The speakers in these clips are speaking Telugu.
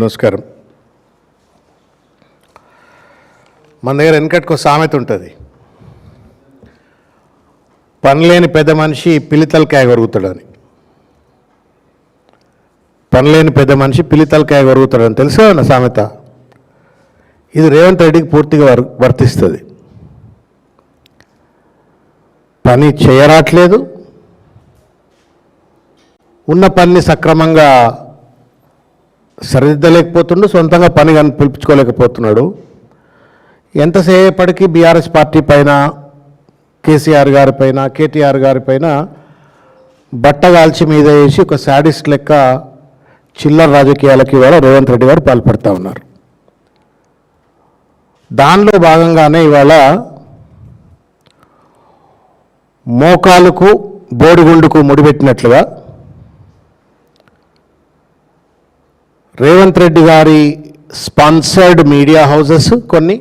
నమస్కారం. మన దగ్గర వెనకటికి ఒక సామెత ఉంటుంది, పనిలేని పెద్ద మనిషి పిల్లితలకాయ కొరుగుతాడని. పనిలేని పెద్ద మనిషి పిల్లితలకాయ కొరుగుతాడని తెలుసు నా సామెత. ఇది రేవంత్ రెడ్డికి పూర్తిగా వర్తిస్తుంది. పని చేయరాట్లేదు, ఉన్న పనిని సక్రమంగా సరిదిద్దలేకపోతుండు, సొంతంగా పని పిలిపించుకోలేకపోతున్నాడు. ఎంతసేపటికి బీఆర్ఎస్ పార్టీ పైన, కేసీఆర్ గారి పైన, కేటీఆర్ గారి పైన బట్టగాల్చి మీద వేసి ఒక శాడిస్ట్ లెక్క చిల్లర రాజకీయాలకి ఇవాళ రేవంత్ రెడ్డి గారు పాల్పడుతూ ఉన్నారు. దానిలో భాగంగానే ఇవాళ మోకాలుకు బోడిగుండుకు ముడిపెట్టినట్లుగా రేవంత్ రెడ్డి గారి స్పాన్సర్డ్ మీడియా హౌసెస్ కొన్ని,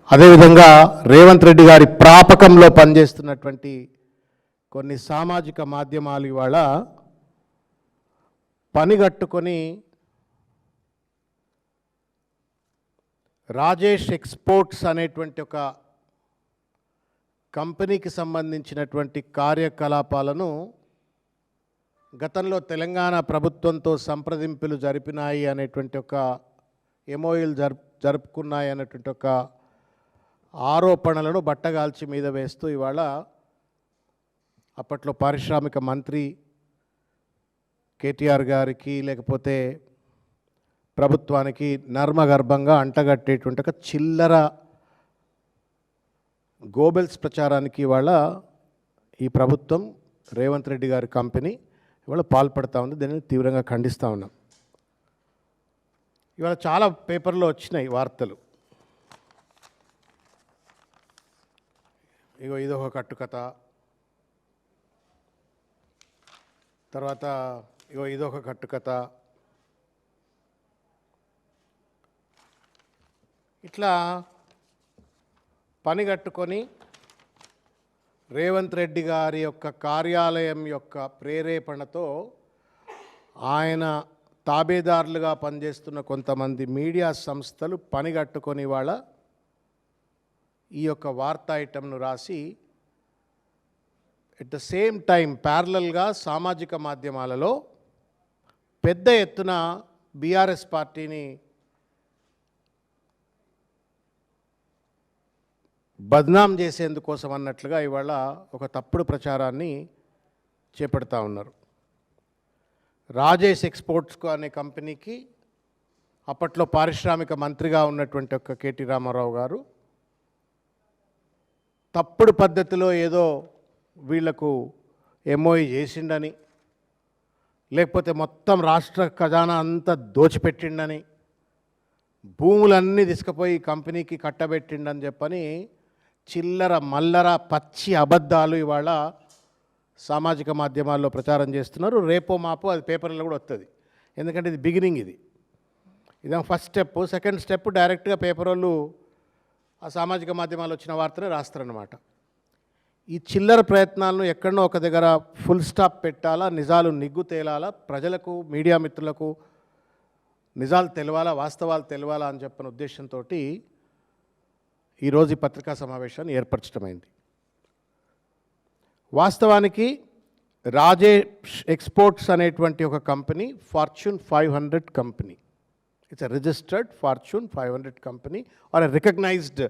అదేవిధంగా రేవంత్ రెడ్డి గారి ప్రాపకంలో పనిచేస్తున్నటువంటి కొన్ని సామాజిక మాధ్యమాలు ఇవాళ పనిగట్టుకొని రాజేష్ ఎక్స్పోర్ట్స్ అనేటువంటి ఒక కంపెనీకి సంబంధించినటువంటి కార్యకలాపాలను గతంలో తెలంగాణ ప్రభుత్వంతో సంప్రదింపులు జరిపినాయి అనేటువంటి ఒక ఎంఓయూలు జరుపుకున్నాయి అనేటువంటి ఒక ఆరోపణలను బట్టగాల్చి మీద వేస్తూ ఇవాళ అప్పట్లో పారిశ్రామిక మంత్రి కేటీఆర్ గారికి లేకపోతే ప్రభుత్వానికి నర్మగర్భంగా అంటగట్టేటువంటి ఒక చిల్లర గోబెల్స్ ప్రచారానికి ఇవాళ ఈ ప్రభుత్వం, రేవంత్ రెడ్డి గారి కంపెనీ ఇవాళ పాల్పడతా ఉంది. దీనిని తీవ్రంగా ఖండిస్తూ ఉన్నాం. ఇవాళ చాలా పేపర్లో వచ్చినాయి వార్తలు. ఇగో ఇదొక కట్టుకథ, తర్వాత ఇగో ఇదొక కట్టుకథ, ఇట్లా పని కట్టుకొని రేవంత్ రెడ్డి గారి యొక్క కార్యాలయం యొక్క ప్రేరేపణతో ఆయన తాబేదారులుగా పనిచేస్తున్న కొంతమంది మీడియా సంస్థలు పనిగట్టుకొని వాళ్ళ ఈ యొక్క వార్తా ఐటమ్ను రాసి ఎట్ ద సేమ్ టైం ప్యారలల్గా సామాజిక మాధ్యమాలలో పెద్ద ఎత్తున బీఆర్ఎస్ పార్టీని బద్నాం చేసేందుకోసం అన్నట్లుగా ఇవాళ ఒక తప్పుడు ప్రచారాన్ని చేపడతా ఉన్నారు. రాజేష్ ఎక్స్పోర్ట్స్ అనే కంపెనీకి అప్పట్లో పారిశ్రామిక మంత్రిగా ఉన్నటువంటి ఒక కేటీ రామారావు గారు తప్పుడు పద్ధతిలో ఏదో వీళ్లకు ఎంఓఈ చేసిండని, లేకపోతే మొత్తం రాష్ట్ర ఖజానా అంతా దోచిపెట్టిండని, భూములన్నీ తీసుకుపోయి కంపెనీకి కట్టబెట్టిండని చెప్పని చిల్లర మల్లర పచ్చి అబద్ధాలు ఇవాళ సామాజిక మాధ్యమాల్లో ప్రచారం చేస్తున్నారు. రేపో మాపో అది పేపర్లో కూడా వస్తుంది. ఎందుకంటే ఇది బిగినింగ్, ఇదేమో ఫస్ట్ స్టెప్. సెకండ్ స్టెప్ డైరెక్ట్గా పేపర్ వాళ్ళు ఆ సామాజిక మాధ్యమాలు వచ్చిన వార్తనే రాస్తారన్నమాట. ఈ చిల్లర ప్రయత్నాలను ఎక్కడనో ఒక దగ్గర ఫుల్ స్టాప్ పెట్టాలా, నిజాలు నిగ్గు తేలాలా, ప్రజలకు మీడియా మిత్రులకు నిజాలు తెలవాలా, వాస్తవాలు తెలవాలా అని చెప్పిన ఉద్దేశంతో ఈరోజు ఈ పత్రికా సమావేశాన్ని ఏర్పరచడమైంది. వాస్తవానికి రాజేష్ ఎక్స్పోర్ట్స్ అనేటువంటి ఒక company fortune 500 company. It's a registered fortune 500 company or a recognised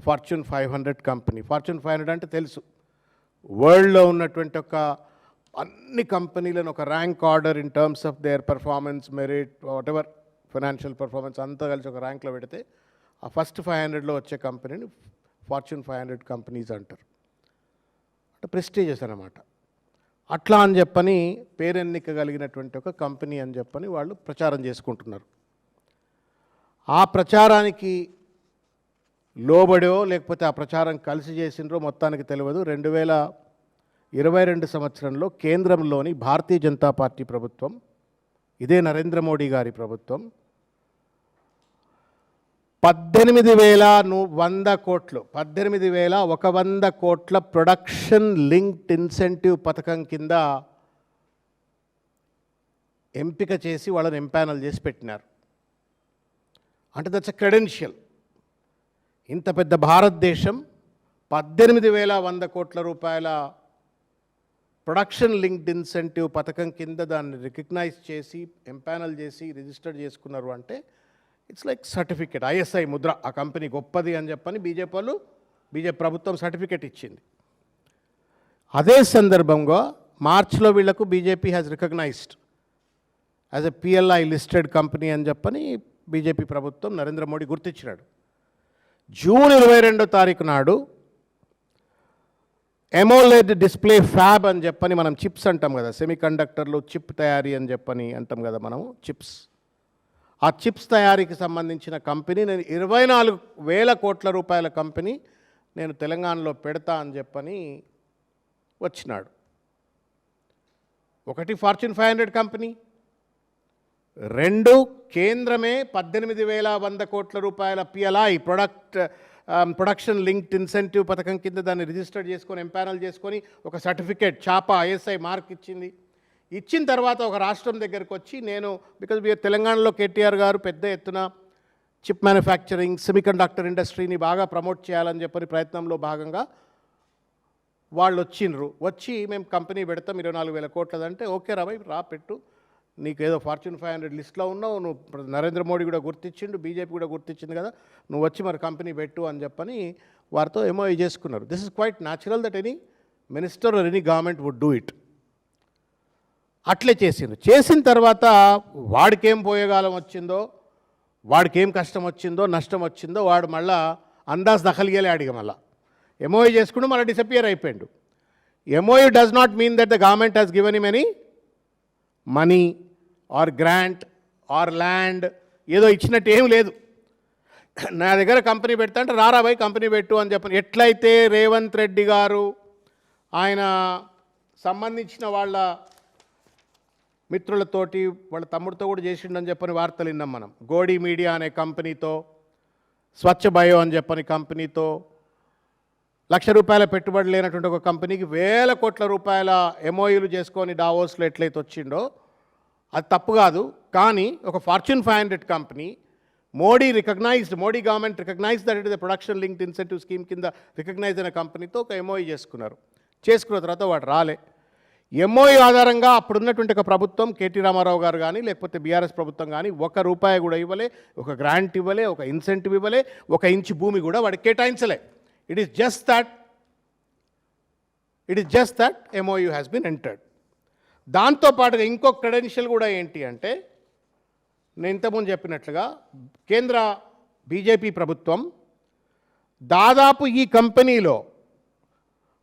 fortune 500 company. Fortune 500 అంటే తెలుసు, వరల్డ్లో ఉన్నటువంటి ఒక అన్ని కంపెనీలను ఒక rank order in terms of their performance, merit, whatever financial performance అంతా కలిసి ఒక ర్యాంక్లో పెడితే ఆ ఫస్ట్ 500లో వచ్చే కంపెనీని ఫార్చ్యూన్ 500 కంపెనీస్ అంటారు. అంటే ప్రెస్టీజియస్ అన్నమాట. అట్లా అని చెప్పని పేరెన్నిక కలిగినటువంటి ఒక కంపెనీ అని చెప్పని వాళ్ళు ప్రచారం చేసుకుంటున్నారు. ఆ ప్రచారానికి లోబడో లేకపోతే ఆ ప్రచారం కలిసి చేసినరో మొత్తానికి తెలియదు. 2022 సంవత్సరంలో కేంద్రంలోని భారతీయ జనతా పార్టీ ప్రభుత్వం, ఇదే నరేంద్ర మోడీ గారి ప్రభుత్వం 18,100 కోట్ల ప్రొడక్షన్ లింక్డ్ ఇన్సెంటివ్ పథకం కింద ఎంపిక చేసి వాళ్ళని ఎంపానల్ చేసి పెట్టినారు. అంటే దట్స్ ఎ క్రెడెన్షియల్. ఇంత పెద్ద భారతదేశం 18,100 కోట్ల రూపాయల ప్రొడక్షన్ లింక్డ్ ఇన్సెంటివ్ పథకం కింద దాన్ని రికగ్నైజ్ చేసి ఎంపానల్ చేసి రిజిస్టర్ చేసుకున్నారు అంటే it's like certificate, ISI Mudra. ఆ కంపెనీ గొప్పది అని చెప్పని బీజేపీ ప్రభుత్వం సర్టిఫికేట్ ఇచ్చింది. అదే సందర్భంగా మార్చ్లో వీళ్లకు BJP has recognised as a PLI listed company అని చెప్పని బీజేపీ ప్రభుత్వం నరేంద్ర మోడీ గుర్తించినాడు. జూన్ 22వ తారీఖు నాడు ఎమోలెడ్ డిస్ప్లే ఫ్యాబ్ అని చెప్పని మనం చిప్స్ అంటాం కదా, సెమీ కండక్టర్లు చిప్ తయారీ అని చెప్పని అంటాం కదా మనము, చిప్స్. ఆ చిప్స్ తయారీకి సంబంధించిన కంపెనీ, నేను 24,000 కోట్ల రూపాయల కంపెనీ నేను తెలంగాణలో పెడతా అని చెప్పని వచ్చినాడు. ఒకటి ఫార్చ్యూన్ 500 కంపెనీ, 2 కేంద్రమే 18,100 కోట్ల రూపాయల పిఎల్ఐ ప్రొడక్షన్ లింక్డ్ ఇన్సెంటివ్ పథకం కింద దాన్ని రిజిస్టర్ చేసుకొని ఎంపానల్ చేసుకొని ఒక సర్టిఫికేట్ చాపా ఐఎస్ఐ మార్క్ ఇచ్చింది. ఇచ్చిన తర్వాత ఒక రాష్ట్రం దగ్గరికి వచ్చి నేను బికాజ్ తెలంగాణలో కేటీఆర్ గారు పెద్ద ఎత్తున చిప్ మ్యానుఫ్యాక్చరింగ్ సెమీకండక్టర్ ఇండస్ట్రీని బాగా ప్రమోట్ చేయాలని చెప్పని ప్రయత్నంలో భాగంగా వాళ్ళు వచ్చి మేము కంపెనీ పెడతాం 24,000 కోట్లదంటే ఓకే రా భయ్ రా పెట్టు, నీకు ఏదో ఫార్చ్యూన్ 500 లిస్ట్లో ఉన్నావు, నువ్వు నరేంద్ర మోడీ కూడా గుర్తించిండు, బీజేపీ కూడా గుర్తించింది కదా, నువ్వు వచ్చి మరి కంపెనీ పెట్టు అని చెప్పని వారితో ఎంఓయూ చేసుకున్నారు. This is quite natural that any minister or any government would do it. అట్లే చేసిన తర్వాత వాడికేం పోయేగాలం వచ్చిందో, వాడికేం కష్టం వచ్చిందో నష్టం వచ్చిందో వాడు మళ్ళా అందాజ్ దఖలియలే అడిగా మళ్ళా ఎంఓయూ చేసుకుంటూ మళ్ళీ డిసపియర్ అయిపోయాడు. MOU does not mean that the government has given him any money or grant or land, ఏదో ఇచ్చినట్టు ఏం లేదు. నా దగ్గర కంపెనీ పెడతా అంటే రారా భయ్ కంపెనీ పెట్టు అని చెప్పని. ఎట్లయితే రేవంత్ రెడ్డి గారు ఆయన సంబంధించిన వాళ్ళ మిత్రులతోటి వాళ్ళ తమ్ముడితో కూడా చేసిండని చెప్పని వార్తలు విన్నాం మనం. గోడి మీడియా అనే కంపెనీతో, స్వచ్ఛ బయో అని చెప్పని కంపెనీతో, ₹1,00,000 పెట్టుబడి లేనటువంటి ఒక కంపెనీకి 1,000 కోట్ల రూపాయల ఎంఓయూలు చేసుకొని డావోస్లో ఎట్లయితే వచ్చిండో అది తప్పు కాదు. కానీ ఒక fortune 500 company Modi government recognise that it is the production linked incentive scheme కింద రికగ్నైజ్ అయిన కంపెనీతో ఒక ఎంఓయూ చేసుకున్న తర్వాత వాడు రాలే. ఎంఓయూ ఆధారంగా అప్పుడున్నటువంటి ఒక ప్రభుత్వం కేటీ రామారావు గారు కానీ లేకపోతే బీఆర్ఎస్ ప్రభుత్వం కానీ ₹1 కూడా ఇవ్వలే, ఒక గ్రాంట్ ఇవ్వలే, ఒక ఇన్సెంటివ్ ఇవ్వలే, 1 ఇంచు భూమి కూడా వాడికి కేటాయించలే. It is just that MOU has been entered. దాంతోపాటుగా ఇంకొక క్రెడెన్షియల్ కూడా ఏంటి అంటే, నేను ఇంతకుముందు చెప్పినట్లుగా కేంద్ర బీజేపీ ప్రభుత్వం దాదాపు ఈ కంపెనీలో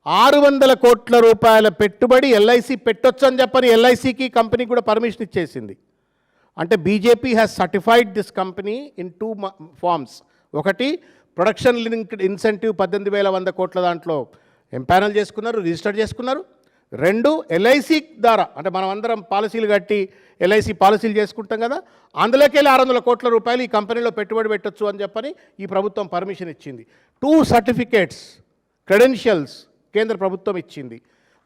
600 కోట్ల రూపాయల పెట్టుబడి ఎల్ఐసి పెట్టొచ్చు అని చెప్పని ఎల్ఐసికి కంపెనీ కూడా పర్మిషన్ ఇచ్చేసింది. అంటే BJP has certified this company in 2 forms. ఒకటి ప్రొడక్షన్ లింక్డ్ ఇన్సెంటివ్ 18,100 కోట్ల దాంట్లో ఎంపానల్ చేసుకున్నారు, రిజిస్టర్ చేసుకున్నారు. 2 ఎల్ఐసి ద్వారా, అంటే మనం అందరం పాలసీలు కట్టి ఎల్ఐసి పాలసీలు చేసుకుంటాం కదా, అందులోకి వెళ్ళి 600 కోట్ల రూపాయలు ఈ కంపెనీలో పెట్టుబడి పెట్టొచ్చు అని చెప్పని ఈ ప్రభుత్వం పర్మిషన్ ఇచ్చింది. 2 సర్టిఫికేట్స్, క్రెడెన్షియల్స్ కేంద్ర ప్రభుత్వం ఇచ్చింది.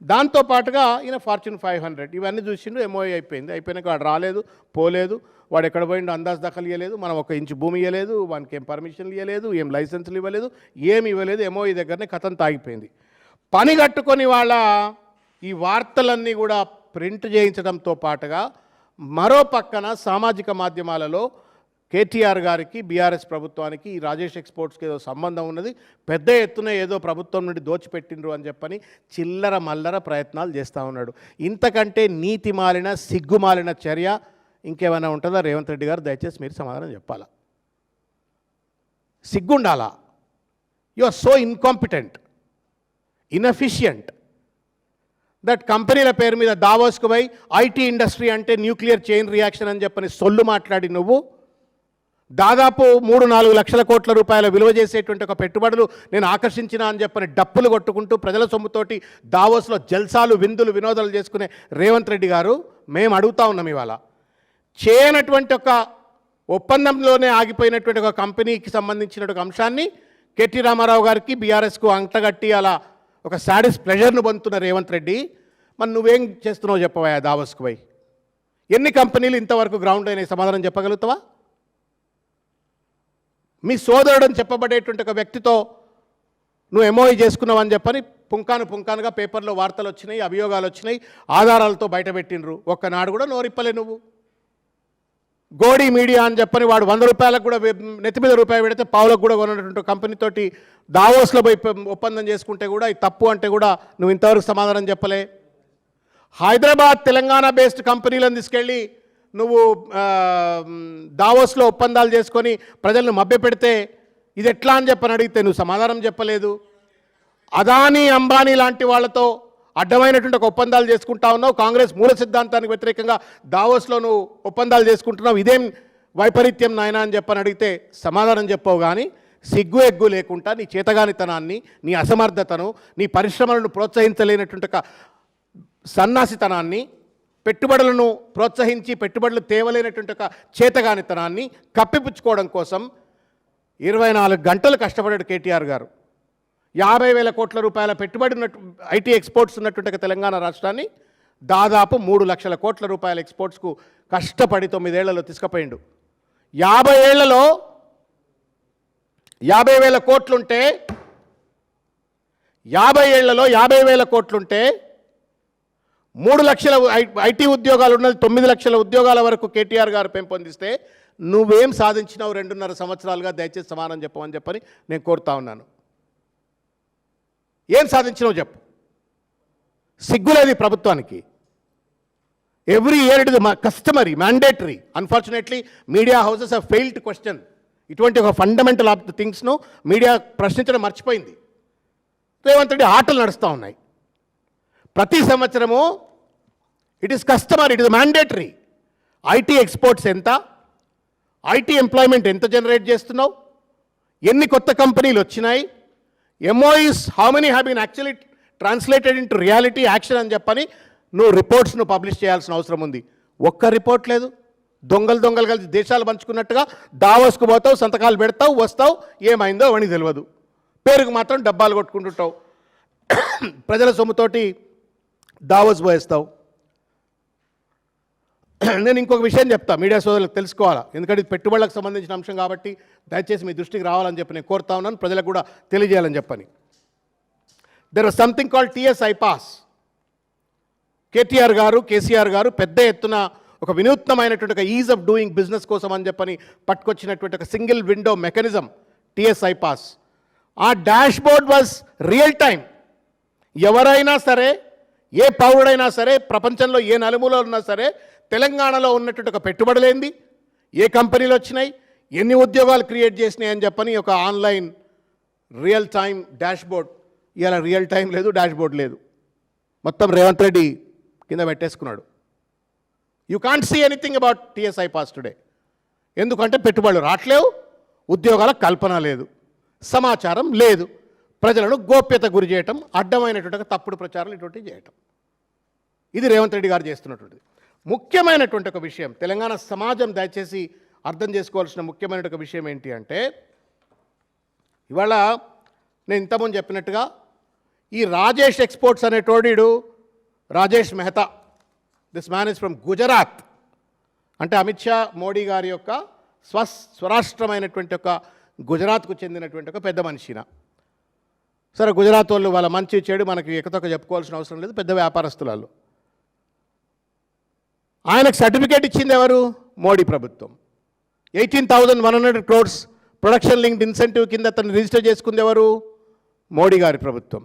దాంతోపాటుగా ఈయన ఫార్చ్యూన్ 500 ఇవన్నీ చూసిండు, ఎంఓఏ అయిపోయినాక వాడు రాలేదు, పోలేదు, వాడు ఎక్కడ పోయిండో అందాజ్ దఖలు ఇవ్వలేదు, మనం 1 ఇంచు భూమి ఇవ్వలేదు, వానికి ఏం పర్మిషన్లు ఇవ్వలేదు, ఏం లైసెన్సులు ఇవ్వలేదు, ఏమి ఇవ్వలేదు. ఎంఓఈ దగ్గరనే కథం తాగిపోయింది. పని కట్టుకొని వాళ్ళ ఈ వార్తలన్నీ కూడా ప్రింట్ చేయించడంతో పాటుగా మరో పక్కన సామాజిక మాధ్యమాలలో కేటీఆర్ గారికి బీఆర్ఎస్ ప్రభుత్వానికి ఈ రాజేష్ ఎక్స్పోర్ట్స్కి ఏదో సంబంధం ఉన్నది, పెద్ద ఎత్తున ఏదో ప్రభుత్వం నుండి దోచిపెట్టిండ్రు అని చెప్పని చిల్లర మల్లర ప్రయత్నాలు చేస్తూ ఉన్నాడు. ఇంతకంటే నీతిమాలిన సిగ్గుమాలిన చర్య ఇంకేమైనా ఉంటుందా? రేవంత్ రెడ్డి గారు దయచేసి మీరు సమాధానం చెప్పాలా, సిగ్గుండాలా. You are so incompetent, inefficient that కంపెనీల పేరు మీద దావోస్కు పోయి ఐటీ ఇండస్ట్రీ అంటే న్యూక్లియర్ చైన్ రియాక్షన్ అని చెప్పని సొల్లు మాట్లాడి నువ్వు దాదాపు 3-4 లక్షల కోట్ల రూపాయల విలువ చేసేటువంటి ఒక పెట్టుబడులు నేను ఆకర్షించిన అని చెప్పని డప్పులు కొట్టుకుంటూ ప్రజల సొమ్ముతోటి దావోస్లో జల్సాలు విందులు వినోదాలు చేసుకునే రేవంత్ రెడ్డి గారు, మేము అడుగుతా ఉన్నాం ఇవాళ, చేయనటువంటి ఒక ఒప్పందంలోనే ఆగిపోయినటువంటి ఒక కంపెనీకి సంబంధించిన ఒక అంశాన్ని కేటీ రామారావు గారికి బీఆర్ఎస్కు అంటగట్టి అలా ఒక సాడిస్ ప్లెజర్ను పొందుతున్న రేవంత్ రెడ్డి, మరి నువ్వేం చేస్తున్నావు చెప్పవా దావోస్కు పోయి? ఎన్ని కంపెనీలు ఇంతవరకు గ్రౌండ్ అయినాయి సమాధానం చెప్పగలుగుతావా? మీ సోదరుడని చెప్పబడేటువంటి ఒక వ్యక్తితో నువ్వు ఎంఓఈ చేసుకున్నావు అని చెప్పని పుంకానుగా పేపర్లో వార్తలు వచ్చినాయి, అభియోగాలు వచ్చినాయి, ఆధారాలతో బయటపెట్టినరు. ఒక్కనాడు కూడా నోరిప్పలే నువ్వు. గోడి మీడియా అని చెప్పని వాడు 100 రూపాయలకు కూడా నెత్తి మీద రూపాయి పెడితే పావులకు కూడా కొన్నటువంటి కంపెనీతోటి దావోస్లో పోయి ఒప్పందం చేసుకుంటే కూడా ఇది తప్పు అంటే కూడా నువ్వు ఇంతవరకు సమాధానం చెప్పలే. హైదరాబాద్ తెలంగాణ బేస్డ్ కంపెనీలను తీసుకెళ్ళి నువ్వు దావోస్లో ఒప్పందాలు చేసుకొని ప్రజలను మభ్యపెడితే ఇది ఎట్లా అని చెప్పని అడిగితే నువ్వు సమాధానం చెప్పలేదు. అదానీ అంబానీ లాంటి వాళ్ళతో అడ్డమైనటువంటి ఒక ఒప్పందాలు చేసుకుంటా ఉన్నావు. కాంగ్రెస్ మూల సిద్ధాంతానికి వ్యతిరేకంగా దావోస్లో నువ్వు ఒప్పందాలు చేసుకుంటున్నావు. ఇదేం వైపరీత్యం నాయనా అని చెప్పని అడిగితే సమాధానం చెప్పవు. కానీ సిగ్గు ఎగ్గు లేకుండా నీ చేతగానితనాన్ని, నీ అసమర్థతను, నీ పరిశ్రమలను ప్రోత్సహించలేనటువంటి ఒక సన్నాసితనాన్ని, పెట్టుబడులను ప్రోత్సహించి పెట్టుబడులు తేవలేనటువంటి ఒక చేతగానితనాన్ని కప్పిపుచ్చుకోవడం కోసం 24 గంటలు కష్టపడాడు కేటీఆర్ గారు. 50,000 కోట్ల రూపాయల పెట్టుబడి ఐటీ ఎక్స్పోర్ట్స్ ఉన్నటువంటి తెలంగాణ రాష్ట్రాన్ని దాదాపు 3 లక్షల కోట్ల రూపాయల ఎక్స్పోర్ట్స్కు కష్టపడి 9 ఏళ్లలో తీసుకుపోయిండు. 50 ఏళ్లలో 50,000 కోట్లుంటే 50 ఏళ్లలో 50,000 కోట్లుంటే 3 లక్షల ఐటీ ఉద్యోగాలు ఉన్నది 9 లక్షల ఉద్యోగాల వరకు కేటీఆర్ గారు పెంపొందిస్తే నువ్వేం సాధించినావు 2.5 సంవత్సరాలుగా? దయచేసి సమానం చెప్పమని చెప్పని నేను కోరుతా ఉన్నాను. ఏం సాధించినావు చెప్పు. సిగ్గులేదు ప్రభుత్వానికి. Every year it is customary, mandatory. Unfortunately media houses have failed to question ఇటువంటి ఒక ఫండమెంటల్ ఆఫ్ ది థింగ్స్ను మీడియా ప్రశ్నించడం మర్చిపోయింది. రేవంత్ రెడ్డి ఆటలు నడుస్తూ ఉన్నాయి. ప్రతి సంవత్సరము it is customer, it is mandatory. IT exports ఎంత, ఐటీ ఎంప్లాయ్మెంట్ ఎంత జనరేట్ చేస్తున్నావు, ఎన్ని కొత్త కంపెనీలు వచ్చినాయి, MoUs how many have been actually translated into reality action అని చెప్పని నువ్వు రిపోర్ట్స్ను పబ్లిష్ చేయాల్సిన అవసరం ఉంది. ఒక్క రిపోర్ట్ లేదు. దొంగలు కలిసి దేశాలు పంచుకున్నట్టుగా దావోస్కు పోతావు, సంతకాలు పెడతావు, వస్తావు, ఏమైందో అవన్నీ తెలియదు. పేరుకు మాత్రం డబ్బాలు కొట్టుకుంటుంటావు, ప్రజల సొమ్ముతోటి దావోస్ పోయేస్తావు. నేను ఇంకొక విషయం చెప్తా, మీడియా సోదరులకు తెలుసుకోవాలా, ఎందుకంటే ఇది పెట్టుబడులకు సంబంధించిన అంశం కాబట్టి దయచేసి మీ దృష్టికి రావాలని చెప్పి నేను కోరుతా ఉన్నాను, ప్రజలకు కూడా తెలియజేయాలని చెప్పని. There was something called TSI pass. KTR గారు, కేసీఆర్ గారు పెద్ద ఎత్తున ఒక వినూత్నమైనటువంటి ఒక ఈజ్ ఆఫ్ డూయింగ్ బిజినెస్ కోసం అని చెప్పని పట్టుకొచ్చినటువంటి ఒక single window mechanism TSI pass. ఆ dashboard was real time. ఎవరైనా సరే, ఏ పౌరుడైనా సరే, ప్రపంచంలో ఏ నలుమూలలో ఉన్నా సరే, తెలంగాణలో ఉన్నటువంటి ఒక పెట్టుబడులేంది, ఏ కంపెనీలు వచ్చినాయి, ఎన్ని ఉద్యోగాలు క్రియేట్ చేసినాయి అని చెప్పని ఒక online real time dashboard. ఇలా రియల్ టైం లేదు, డాష్ బోర్డ్ లేదు, మొత్తం రేవంత్ రెడ్డి కింద పెట్టేసుకున్నాడు. You can't see anything about TSI pass today. ఎందుకంటే పెట్టుబడులు రావట్లేవు, ఉద్యోగాల కల్పన లేదు, సమాచారం లేదు, ప్రజలను గోప్యత గురి చేయటం, అడ్డమైనటువంటి తప్పుడు ప్రచారాలు ఇటువంటివి చేయటం. ఇది రేవంత్ రెడ్డి గారు చేస్తున్నటువంటిది. ముఖ్యమైనటువంటి ఒక విషయం తెలంగాణ సమాజం దయచేసి అర్థం చేసుకోవాల్సిన ముఖ్యమైన ఒక విషయం ఏంటి అంటే, ఇవాళ నేను ఇంతకుముందు చెప్పినట్టుగా ఈ రాజేష్ ఎక్స్పోర్ట్స్ అనేటోడు Rajesh Mehta, this man is from Gujarat. అంటే అమిత్ షా మోడీ గారి యొక్క స్వరాష్ట్రమైనటువంటి ఒక గుజరాత్కు చెందినటువంటి ఒక పెద్ద మనిషిన. సరే, గుజరాత్ వాళ్ళు వాళ్ళ మంచి చెడు మనకి ఎక్కతొక్క చెప్పుకోవాల్సిన అవసరం లేదు, పెద్ద వ్యాపారస్తులు. ఆయనకు సర్టిఫికేట్ ఇచ్చింది ఎవరు? మోడీ ప్రభుత్వం. 18,100 crores ప్రొడక్షన్ లింక్డ్ ఇన్సెంటివ్ కింద అతను రిజిస్టర్ చేసుకుంది ఎవరు? మోడీ గారి ప్రభుత్వం.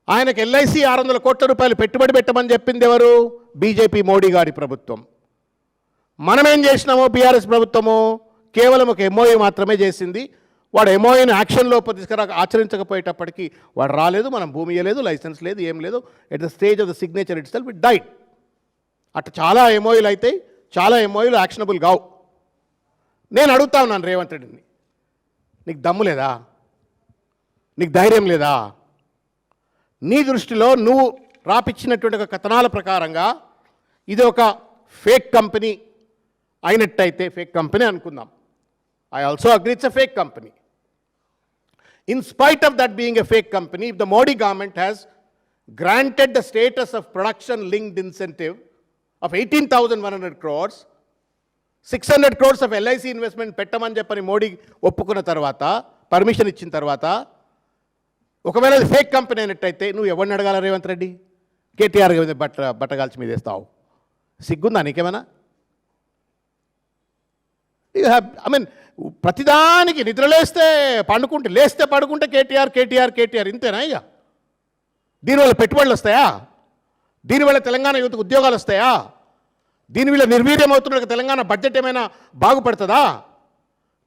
ఆయనకు ఎల్ఐసి 600 కోట్ల రూపాయలు పెట్టుబడి పెట్టమని చెప్పింది ఎవరు? బీజేపీ మోడీ గారి ప్రభుత్వం. మనమేం చేసినామో బీఆర్ఎస్ ప్రభుత్వము కేవలం ఒక ఎంఓయూ మాత్రమే చేసింది. వాడు ఎంఓయూని యాక్షన్లో ఆచరించకపోయేటప్పటికీ వాడు రాలేదు, మనం భూమి ఇవ్వలేదు, లైసెన్స్ లేదు, ఏం లేదు. At the stage of the signature it self it died. అట్లా చాలా ఎంఓయూలు అయితే చాలా ఎంఓయూలు యాక్షనబుల్ కావు. నేను అడుగుతా ఉన్నాను రేవంత్ రెడ్డిని, నీకు దమ్ము లేదా? నీకు ధైర్యం లేదా? నీ దృష్టిలో నువ్వు రాపిచ్చినటువంటి ఒక కథనాల ప్రకారంగా ఇది ఒక ఫేక్ కంపెనీ అయినట్టయితే, ఫేక్ కంపెనీ అనుకుందాం, I also agree it's a fake company. In spite of that being a fake company, if the Modi government has granted the status of production linked incentive of 18,100 crores, 600 crores of LIC investment పెట్టమని చెప్పని మోడీ ఒప్పుకున్న తర్వాత, పర్మిషన్ ఇచ్చిన తర్వాత, ఒకవేళ అది ఫేక్ కంపెనీ అయినట్టయితే నువ్వు ఎవరిని అడగాల రేవంత్ రెడ్డి? కేటీఆర్ బట్టగాల్చి మీద వేస్తావు. సిగ్గుందా నీకేమైనా? యూ హ్యావ్, ఐ మీన్, ప్రతిదానికి నిద్రలేస్తే పండుకుంటే, లేస్తే పడుకుంటే కేటీఆర్ కేటీఆర్ కేటీఆర్, ఇంతేనా? ఇక దీనివల్ల పెట్టుబడులు వస్తాయా? దీనివల్ల తెలంగాణ యువతకు ఉద్యోగాలు వస్తాయా? దీనివల్ల నిర్వీర్యం అవుతున్న తెలంగాణ బడ్జెట్ ఏమైనా బాగుపడుతుందా?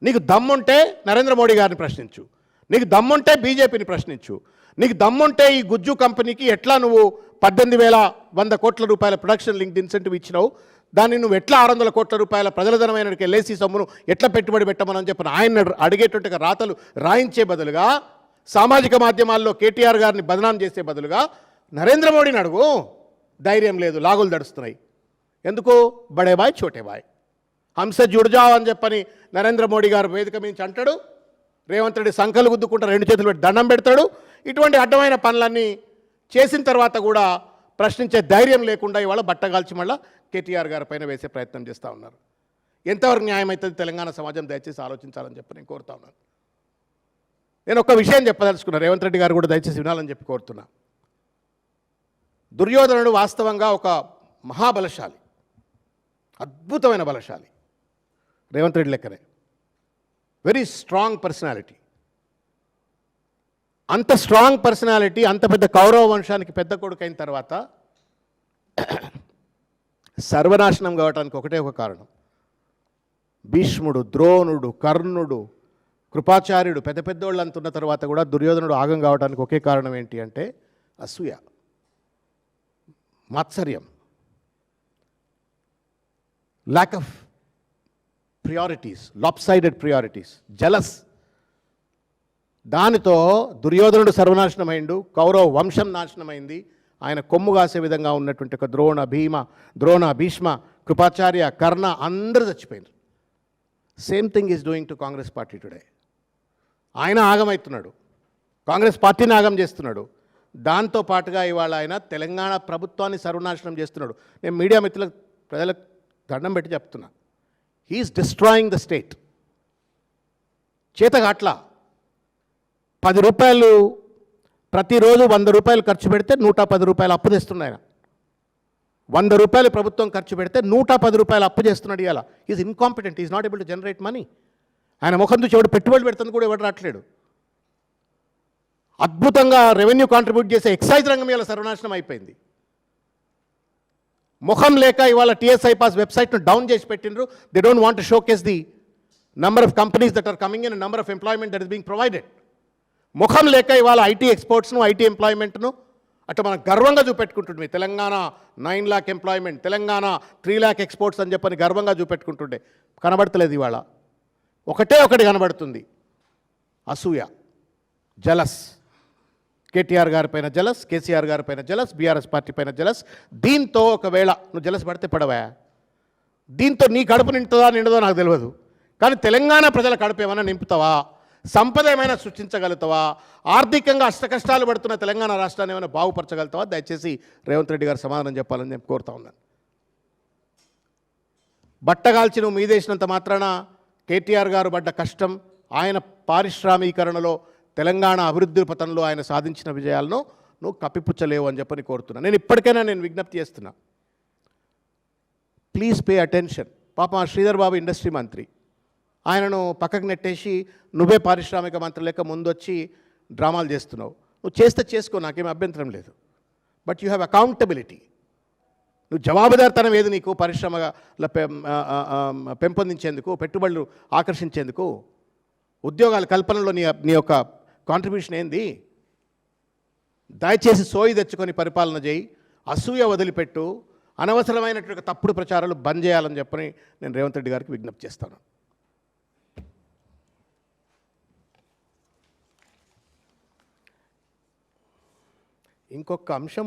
నీకు దమ్ముంటే నరేంద్ర మోడీ గారిని ప్రశ్నించు, నీకు దమ్ముంటే బీజేపీని ప్రశ్నించు, నీకు దమ్ముంటే ఈ గుజ్జు కంపెనీకి ఎట్లా నువ్వు 18,100 కోట్ల రూపాయల ప్రొడక్షన్ లింక్డ్ ఇన్సెంటివ్ ఇచ్చినావు, దాన్ని నువ్వు ఎట్లా 600 కోట్ల రూపాయల ప్రజల ధనమైన ఎల్ఐసి సొమ్మును ఎట్లా పెట్టుబడి పెట్టమని చెప్పిన ఆయన అడిగేటువంటి రాతలు రాయించే బదులుగా, సామాజిక మాధ్యమాల్లో కేటీఆర్ గారిని బదనాం చేసే బదులుగా నరేంద్ర మోడీని అడుగు. ధైర్యం లేదు, లాగులు దడుస్తున్నాయి. ఎందుకు? బడే బాయ్ చోటే బాయ్, హంస జుడ్జావ్ అని చెప్పని నరేంద్ర మోడీ గారు వేదిక మించి అంటాడు. రేవంత్ రెడ్డి సంకలు గుద్దుకుంటా 2 చేతులు పెట్టి దండం పెడతాడు. ఇటువంటి అడ్డమైన పనులన్నీ చేసిన తర్వాత కూడా ప్రశ్నించే ధైర్యం లేకుండా ఇవాళ బట్టగాల్చి మళ్ళీ కేటీఆర్ గారి పైన వేసే ప్రయత్నం చేస్తూ ఉన్నారు. ఎంతవరకు న్యాయం అవుతుంది తెలంగాణ సమాజం? దయచేసి ఆలోచించాలని చెప్పి నేను కోరుతా ఉన్నాను. నేను ఒక విషయం చెప్పదలుచుకున్నా, రేవంత్ రెడ్డి గారు కూడా దయచేసి వినాలని చెప్పి కోరుతున్నా. దుర్యోధనుడు వాస్తవంగా ఒక మహాబలశాలి, అద్భుతమైన బలశాలి. రేవంత్ రెడ్డి లెక్కనే వెరీ స్ట్రాంగ్ పర్సనాలిటీ. అంత స్ట్రాంగ్ పర్సనాలిటీ, అంత పెద్ద కౌరవ వంశానికి పెద్ద కొడుకు అయిన తర్వాత సర్వనాశనం కావడానికి ఒకటే ఒక కారణం. భీష్ముడు, ద్రోణుడు, కర్ణుడు, కృపాచార్యుడు పెద్ద పెద్దోళ్ళు అంటున్న తర్వాత కూడా దుర్యోధనుడు ఆగం కావడానికి ఒకే కారణం ఏంటి అంటే అసూయ, మాత్సర్యం, lack of priorities, lopsided priorities, jealous. దానితో దుర్యోధనుడు సర్వనాశనమైండు, కౌరవ వంశం నాశనమైంది. ఆయన కొమ్ము కాసే విధంగా ఉన్నటువంటి ఒక ద్రోణ, భీష్మ, కృపాచార్య, కర్ణ అందరూ చచ్చిపోయినారు. Same thing is doing to Congress party today. ఆయన ఆగమవుతున్నాడు, కాంగ్రెస్ పార్టీని ఆగం చేస్తున్నాడు. దాంతో పాటుగా ఇవాళ ఆయన తెలంగాణ ప్రభుత్వాన్ని సర్వనాశనం చేస్తున్నాడు. నేను మీడియా మిత్రులకు, ప్రజలకు దండం పెట్టి చెప్తున్నా, హీఈస్ డిస్ట్రాయింగ్ ద స్టేట్. చేతగాట్లా 10 రూపాయలు ప్రతిరోజు 100 రూపాయలు ఖర్చు పెడితే 110 రూపాయలు అప్పు తెస్తున్నాడు ఆయన. 100 రూపాయలు ప్రభుత్వం ఖర్చు పెడితే 110 రూపాయలు అప్పు చేస్తున్నాడు. ఇవాళ is incompetent, is not able to generate money. ఆయన ముఖం చూసి ఎవడు పెట్టుబడి పెడుతుంది కూడా ఎవడు రావట్లేడు. అద్భుతంగా రెవెన్యూ కాంట్రిబ్యూట్ చేసే ఎక్సైజ్ రంగం ఇవాళ సర్వనాశనం అయిపోయింది. ముఖం లేక ఇవాళ టీఎస్ఐ పాస్ వెబ్సైట్ను డౌన్ చేసి పెట్టినరు. They don't want to showcase the number of companies that are coming in, number of employment that is being provided. ముఖం లేక ఇవాళ ఐటీ ఎక్స్పోర్ట్స్ను, ఐటీ ఎంప్లాయ్మెంట్ను అట్లా మనం గర్వంగా చూపెట్టుకుంటుండే. Telangana 9 lakh employment, Telangana 3 lakh exports అని చెప్పని గర్వంగా చూపెట్టుకుంటుండే. కనబడతలేదు ఇవాళ. ఒకటి కనబడుతుంది, అసూయ, జలస్. కేటీఆర్ గారి పైన జలస్, కేసీఆర్ గారి పైన జలస్, బీఆర్ఎస్ పార్టీ పైన జలస్. దీంతో ఒకవేళ నువ్వు జలస్ పడితే పడవా, దీంతో నీ కడుపు నిండదో నాకు తెలియదు, కానీ తెలంగాణ ప్రజల కడుపు ఏమైనా నింపుతావా? సంపద ఏమైనా సృష్టించగలుగుతావా? ఆర్థికంగా అష్టకష్టాలు పడుతున్న తెలంగాణ రాష్ట్రాన్ని ఏమైనా బాగుపరచగలుగుతావా? దయచేసి రేవంత్ రెడ్డి గారు సమాధానం చెప్పాలని నేను కోరుతా ఉన్నాను. బట్టగాల్చి నువ్వు మీదేసినంత మాత్రాన కేటీఆర్ గారు పడ్డ కష్టం, ఆయన పారిశ్రామీకరణలో, తెలంగాణ అభివృద్ధి పథంలో ఆయన సాధించిన విజయాలను నువ్వు కప్పిపుచ్చలేవు అని చెప్పని కోరుతున్నా. నేను ఇప్పటికైనా విజ్ఞప్తి చేస్తున్నా, ప్లీజ్ పే అటెన్షన్. పాపం ఆ శ్రీధర్ బాబు ఇండస్ట్రీ మంత్రి, ఆయనను పక్కకు నెట్టేసి నువ్వే పారిశ్రామిక మంత్రి లెక్క ముందొచ్చి డ్రామాలు చేస్తున్నావు. నువ్వు చేస్తే చేసుకో, నాకేం అభ్యంతరం లేదు. But you have accountability. నువ్వు జవాబుదారితనం ఏది నీకు? పరిశ్రమల పెంపొందించేందుకు, పెట్టుబడులు ఆకర్షించేందుకు, ఉద్యోగాల కల్పనలో నీ యొక్క కాంట్రిబ్యూషన్ ఏంది? దయచేసి సోయి తెచ్చుకొని పరిపాలన చేయి, అసూయ వదిలిపెట్టు, అనవసరమైనటువంటి తప్పుడు ప్రచారాలు బంద్ చేయాలని చెప్పని నేను రేవంత్ రెడ్డి గారికి విజ్ఞప్తి చేస్తాను. ఇంకొక అంశం